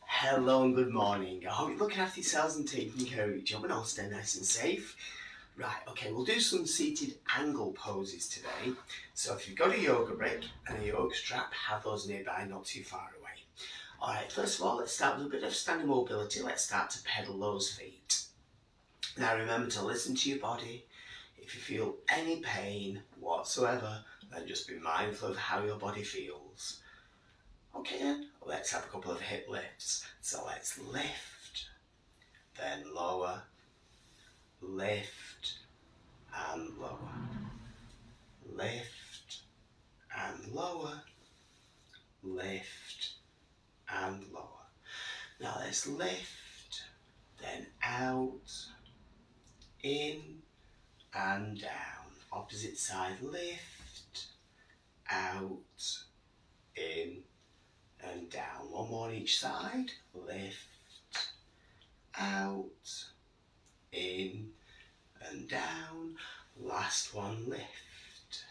Hello and good morning. I hope you're looking after yourselves and taking care of each other and all stay nice and safe. Right, okay, we'll do some seated angle poses today. So if you've got a yoga brick and a yoga strap, have those nearby, not too far away. Alright, first of all, let's start with a bit of standing mobility. Let's start to pedal those feet. Now remember to listen to your body. If you feel any pain whatsoever, then just be mindful of how your body feels. Okay then, let's have a couple of hip lifts. So let's lift, then lower, lift and lower, lift and lower, lift and lower. Now let's lift, then out, in and down. Opposite side, lift, out, in and down. One more on each side, lift, out, in and down. Last one, lift,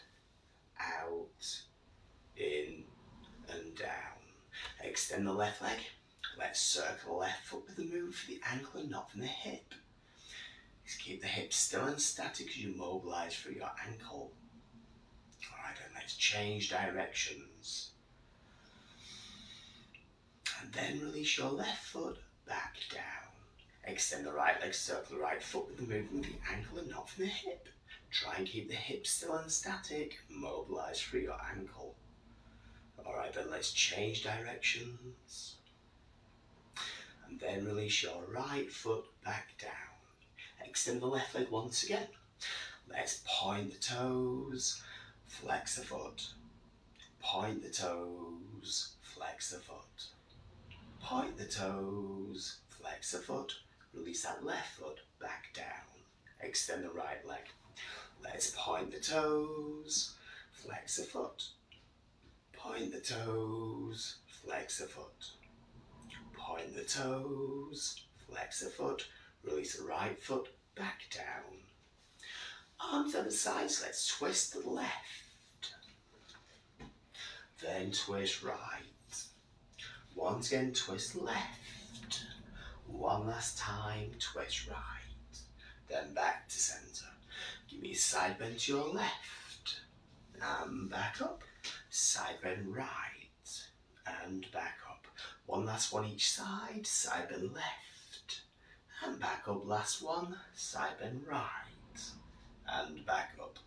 out, in and down. Extend the left leg. Let's circle the left foot with the move for the ankle and not from the hip. Just keep the hips still and static as you mobilise through your ankle. Alright, then let's change directions. And then release your left foot back down. Extend the right leg, circle the right foot with the movement of the ankle and not from the hip. Try and keep the hips still and static. Mobilise through your ankle. Alright, then let's change directions. And then release your right foot back down. Extend the left leg once again. Let's point the toes, flex the foot. Point the toes, flex the foot. Point the toes, flex the foot. Release that left foot back down. Extend the right leg. Let's point the toes, flex the foot. Point the toes, flex the foot. Point the toes, flex the foot. Release the right foot back down. Arms to the sides, let's twist to the left. Then twist right. Once again, twist left. One last time, twist right. Then back to centre. Give me a side bend to your left. And back up. Side bend right. And back up. One last one each side. Side bend left. And back up. Last one. Side bend right. And back up.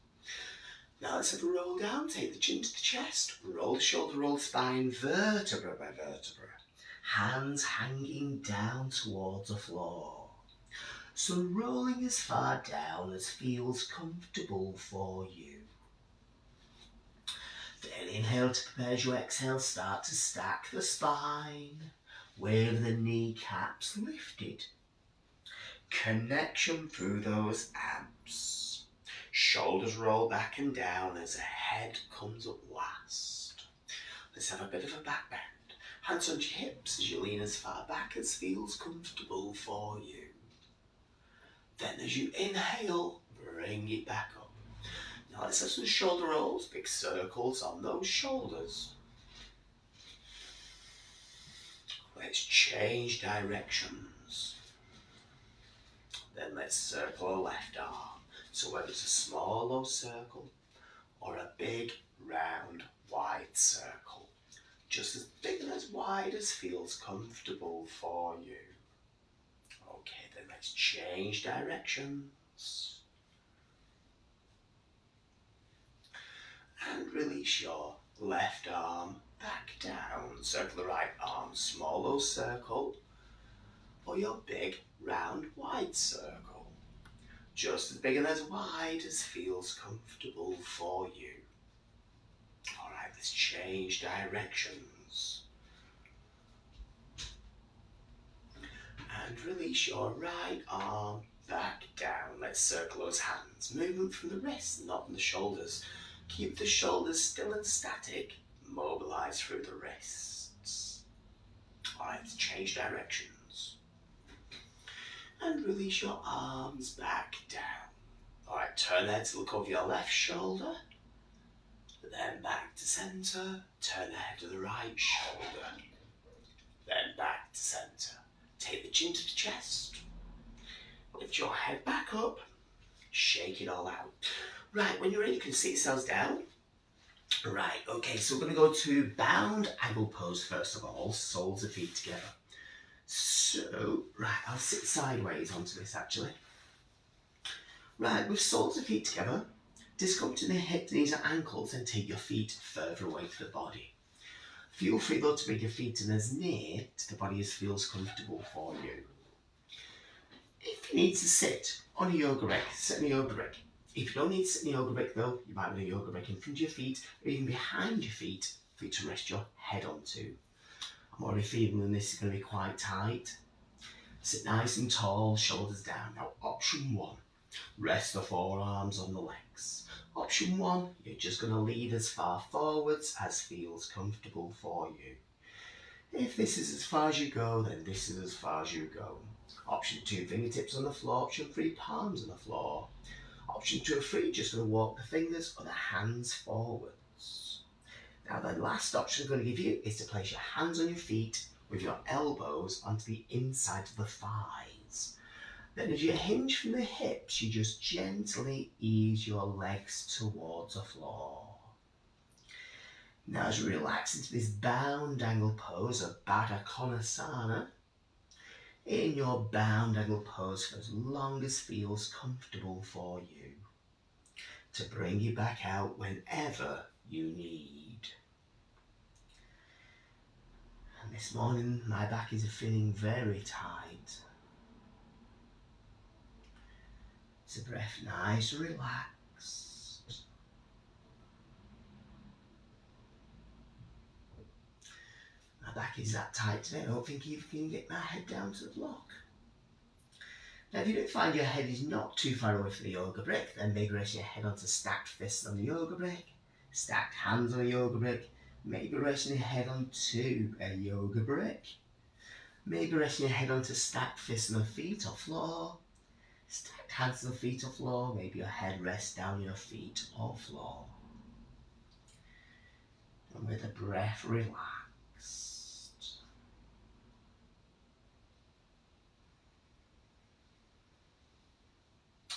Now let's have a roll down. Take the chin to the chest. Roll the shoulder, roll the spine, vertebra by vertebra. Hands hanging down towards the floor. So rolling as far down as feels comfortable for you. Then inhale to prepare as you exhale. Start to stack the spine with the kneecaps lifted. Connection through those abs. Shoulders roll back and down as the head comes up last. Let's have a bit of a back bend. Hands onto your hips as you lean as far back as feels comfortable for you. Then as you inhale, bring it back up. Now let's have some shoulder rolls, big circles on those shoulders. Let's change directions. Then let's circle a left arm. So whether it's a small low circle or a big round wide circle, just as big and as wide as feels comfortable for you. Okay, then let's change directions. And release your left arm back down. Circle the right arm, small low circle, or your big round wide circle. Just as big and as wide as feels comfortable for you. Alright, let's change directions. And release your right arm back down. Let's circle those hands. Movement from the wrists, not from the shoulders. Keep the shoulders still and static. Mobilise through the wrists. Alright, let's change directions. And release your arms back down. Alright, turn head to look over your left shoulder. Then back to centre. Turn the head to the right shoulder. Then take the chin to the chest. Lift your head back up. Shake it all out. Right, when you're ready, you can sit yourselves down. Right, okay, so we're going to go to bound angle pose first of all, soles of feet together. So, right, I'll sit sideways onto this actually. Right, with soles of feet together, just come to the hips, knees and ankles and take your feet further away from the body. Feel free though to bring your feet in as near to the body as feels comfortable for you. If you need to sit on a yoga brick, sit in a yoga brick. If you don't need to sit in a yoga brick though, you might want a yoga brick in front of your feet or even behind your feet for you to rest your head onto. I'm already feeling this is going to be quite tight. Sit nice and tall, shoulders down. Now option one, rest the forearms on the legs. Option one, you're just going to lean as far forwards as feels comfortable for you. If this is as far as you go, then this is as far as you go. Option two, fingertips on the floor. Option three, palms on the floor. Option 2 or 3, just going to walk the fingers or the hands forwards. Now the last option I'm going to give you is to place your hands on your feet with your elbows onto the inside of the thighs. Then as you hinge from the hips, you just gently ease your legs towards the floor. Now as you relax into this bound angle pose of Baddha Konasana, in your bound angle pose for as long as feels comfortable for you, to bring you back out whenever you need. And this morning my back is feeling very tight. It's a breath nice, relaxed. My back is that tight today, I don't think you can get my head down to the block. Now if you don't find your head is not too far away from the yoga brick, then maybe rest your head onto stacked fists on the yoga brick, stacked hands on a yoga brick, maybe resting your head onto a yoga brick, maybe resting your head onto stacked fists on the feet or floor, stacked hands on the feet or floor, maybe your head rests down your feet or floor. And with the breath relaxed.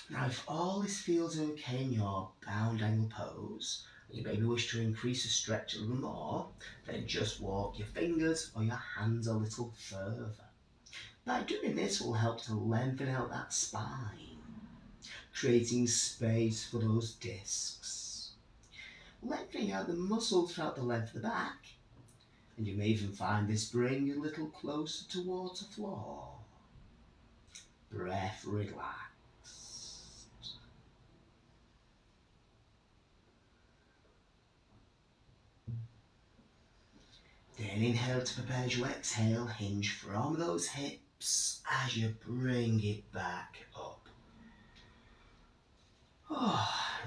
Now if all this feels okay in your bound angle pose, and you maybe wish to increase the stretch a little more, then just walk your fingers or your hands a little further. By doing this will help to lengthen out that spine, creating space for those discs. Lengthening out the muscles throughout the length of the back, and you may even find this bring you a little closer towards the floor. Breath relaxed. Then inhale to prepare as you exhale, hinge from those hips as you bring it back up.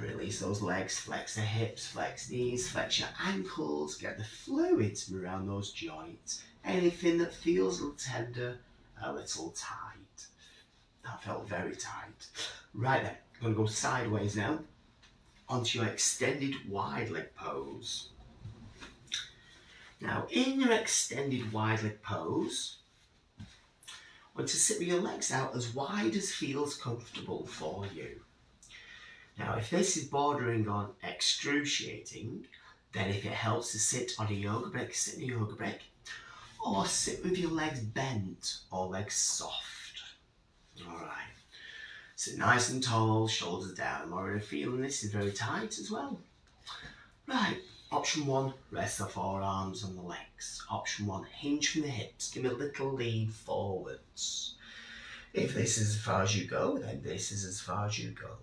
Release those legs, flex the hips, flex knees, flex your ankles, get the fluids around those joints. Anything that feels a little tender, a little tight. That felt very tight. Right then, I'm going to go sideways now onto your extended wide leg pose. Now, in your extended wide leg pose, I want to sit with your legs out as wide as feels comfortable for you. Now, if this is bordering on excruciating, then if it helps to sit on a yoga brick, sit in a yoga brick, or sit with your legs bent or legs soft. All right. Sit nice and tall, shoulders down. I'm already feeling this is very tight as well. Right. Option 1, rest the forearms on the legs. Option 1, hinge from the hips. Give me a little lean forwards. If this is as far as you go, then this is as far as you go.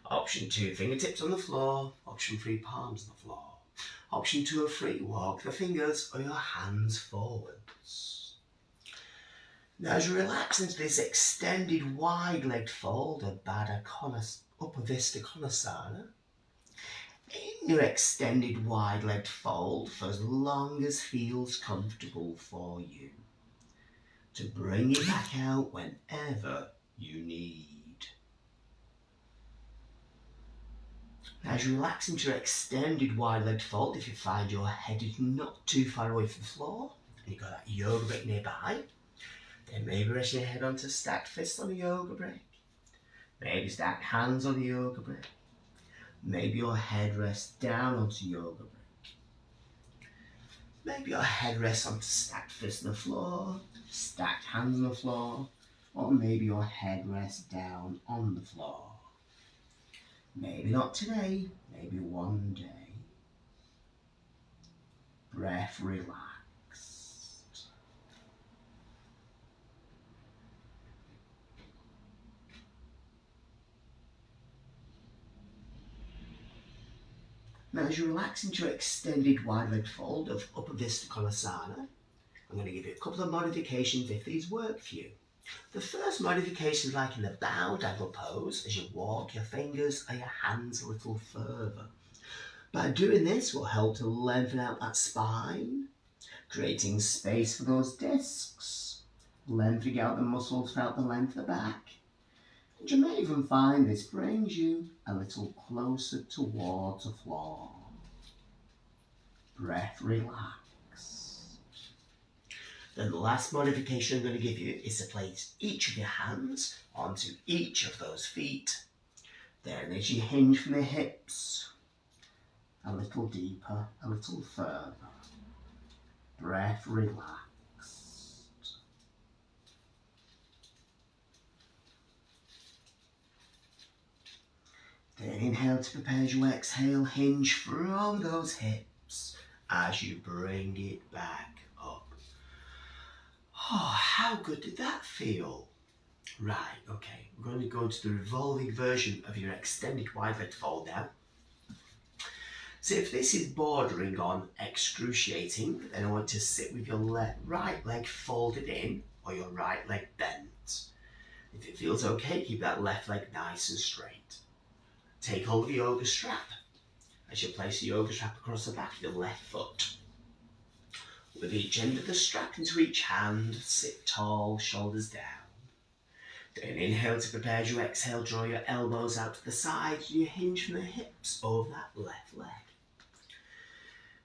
Option 2, fingertips on the floor. Option 3, palms on the floor. Option 2 or 3, walk the fingers or your hands forwards. Now as you relax into this extended wide-legged fold of Baddha Konasana, Upavista Konasana, in your extended wide-legged fold for as long as feels comfortable for you, to bring it back out whenever you need. Now as you relax into your extended wide-legged fold, if you find your head is not too far away from the floor, and you've got that yoga brick nearby, Then maybe rest your head onto stacked fists on a yoga brick. Maybe stacked hands on the yoga brick. Maybe your head rests down onto yoga brick. Maybe your head rests onto stacked fists on the floor, stacked hands on the floor, or maybe your head rests down on the floor. Maybe not today, maybe one day. Breath relaxed. Now as you relax into your extended wide-legged fold of Upavista Konasana, I'm going to give you a couple of modifications if these work for you. The first modification is like in the bowed angle pose as you walk your fingers and your hands a little further. By doing this will help to lengthen out that spine, creating space for those discs, lengthening out the muscles throughout the length of the back. And you may even find this brings you a little closer towards the floor. Breath relax. Then the last modification I'm going to give you is to place each of your hands onto each of those feet. Then as you hinge from the hips, a little deeper, a little further. Breath relaxed. Then inhale to prepare as you exhale, hinge from those hips as you bring it back up. Oh, how good did that feel? Right, okay, we're going to go to the revolving version of your extended wide-legged fold now. So if this is bordering on excruciating, then I want to sit with your right leg folded in or your right leg bent. If it feels okay, keep that left leg nice and straight. Take hold of the yoga strap as you place the yoga strap across the back of your left foot. With each end of the strap into each hand, sit tall, shoulders down. Then inhale to prepare as you exhale, draw your elbows out to the sides, you hinge from the hips over that left leg.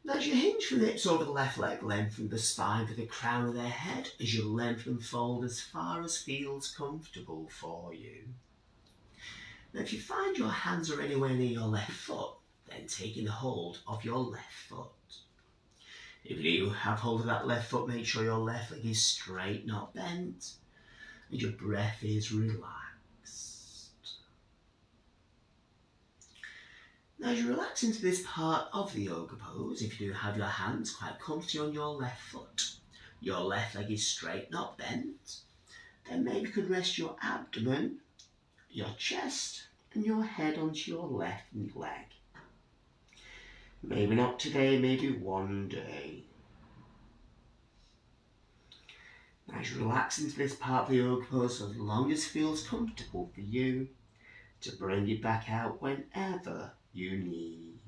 Now as you hinge from the hips over the left leg, lengthen the spine for the crown of their head as you lengthen and fold as far as feels comfortable for you. Now if you find your hands are anywhere near your left foot, then taking hold of your left foot. If you have hold of that left foot, make sure your left leg is straight, not bent, and your breath is relaxed. Now as you relax into this part of the yoga pose, if you do have your hands quite comfortably on your left foot, your left leg is straight, not bent, then maybe you could rest your abdomen, your chest, and your head onto your left leg. Maybe not today, maybe one day. As you relax into this part of the yoga pose as long as it feels comfortable for you, to bring it back out whenever you need.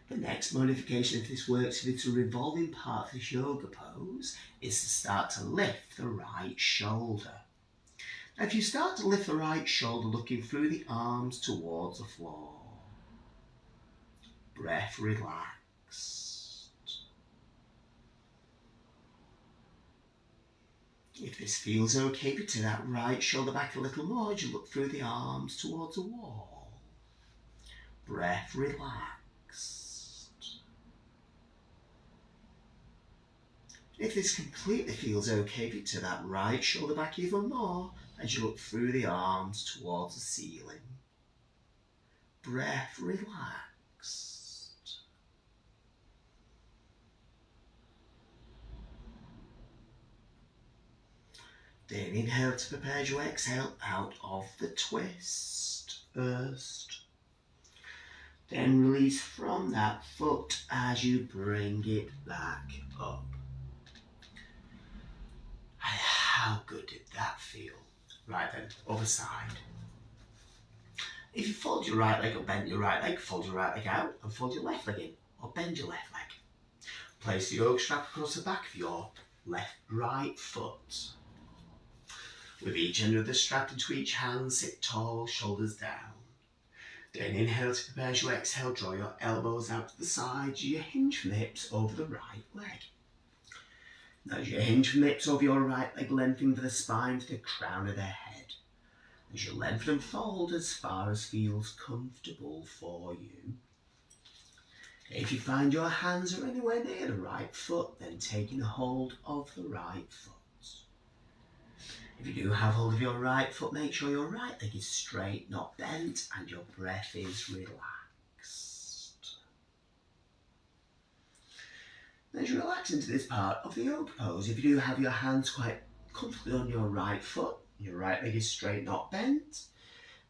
The next modification, if this works, if it's a revolving part of this yoga pose, is to start to lift the right shoulder. Now if you start to lift the right shoulder, looking through the arms towards the floor. Breath relaxed. If this feels okay, to that right shoulder back a little more as you look through the arms towards the wall. Breath relaxed. If this completely feels okay, to that right shoulder back even more as you look through the arms towards the ceiling. Breath relaxed. Then inhale to prepare as you exhale out of the twist first. Then release from that foot as you bring it back up. And how good did that feel? Right then, other side. If you fold your right leg or bend your right leg, fold your right leg out and fold your left leg in, or bend your left leg. Place the yoga strap across the back of your right foot. With each end of the strap into each hand, sit tall, shoulders down. Then inhale to prepare as you exhale, draw your elbows out to the sides, you hinge from the hips over the right leg. As you hinge from the hips over your right leg, lengthening for the spine to the crown of the head. As you lengthen and fold as far as feels comfortable for you. If you find your hands are anywhere near the right foot, then taking a hold of the right foot. If you do have hold of your right foot, make sure your right leg is straight, not bent, and your breath is relaxed. As you relax into this part of the yoga pose, if you do have your hands quite comfortably on your right foot, your right leg is straight, not bent,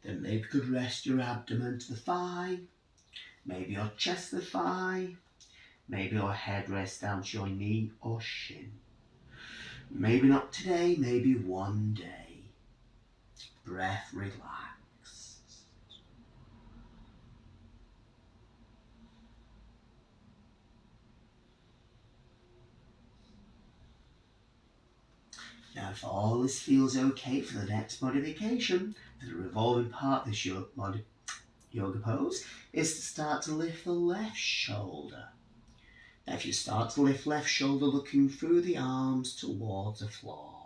then maybe you could rest your abdomen to the thigh, maybe your chest to the thigh, maybe your head rests down to your knee or shin. Maybe not today, maybe one day. Breath relaxed. Now if all this feels okay for the next modification, for the revolving part of this yoga pose, is to start to lift the left shoulder. Now if you start to lift left shoulder looking through the arms towards the floor.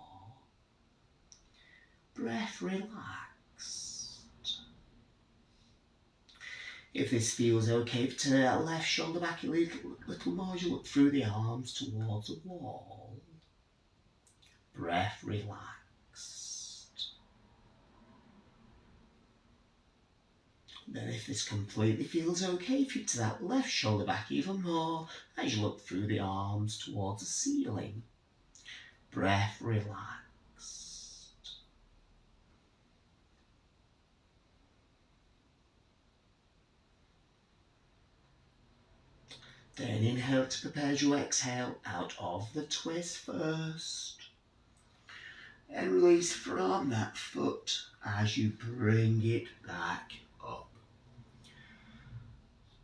Breath relaxed. If this feels okay, turn that left shoulder back a little more as you look through the arms towards the wall. Breath relaxed. Then if this completely feels okay, if you turn that left shoulder back even more as you look through the arms towards the ceiling. Breath relaxed. Then inhale to prepare as you exhale out of the twist first. And release from that foot as you bring it back up.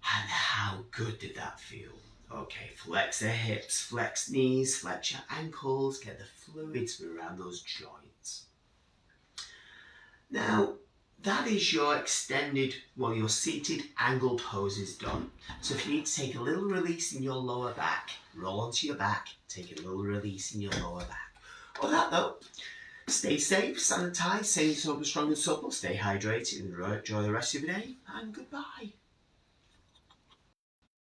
And how good did that feel? Okay, flex the hips, flex knees, flex your ankles, get the fluids around those joints. Now, that is your extended, your seated angle pose is done. So if you need to take a little release in your lower back, roll onto your back, take a little release in your lower back. On that though, stay safe, sanitize, stay sober, strong and supple, stay hydrated and enjoy the rest of your day, and goodbye.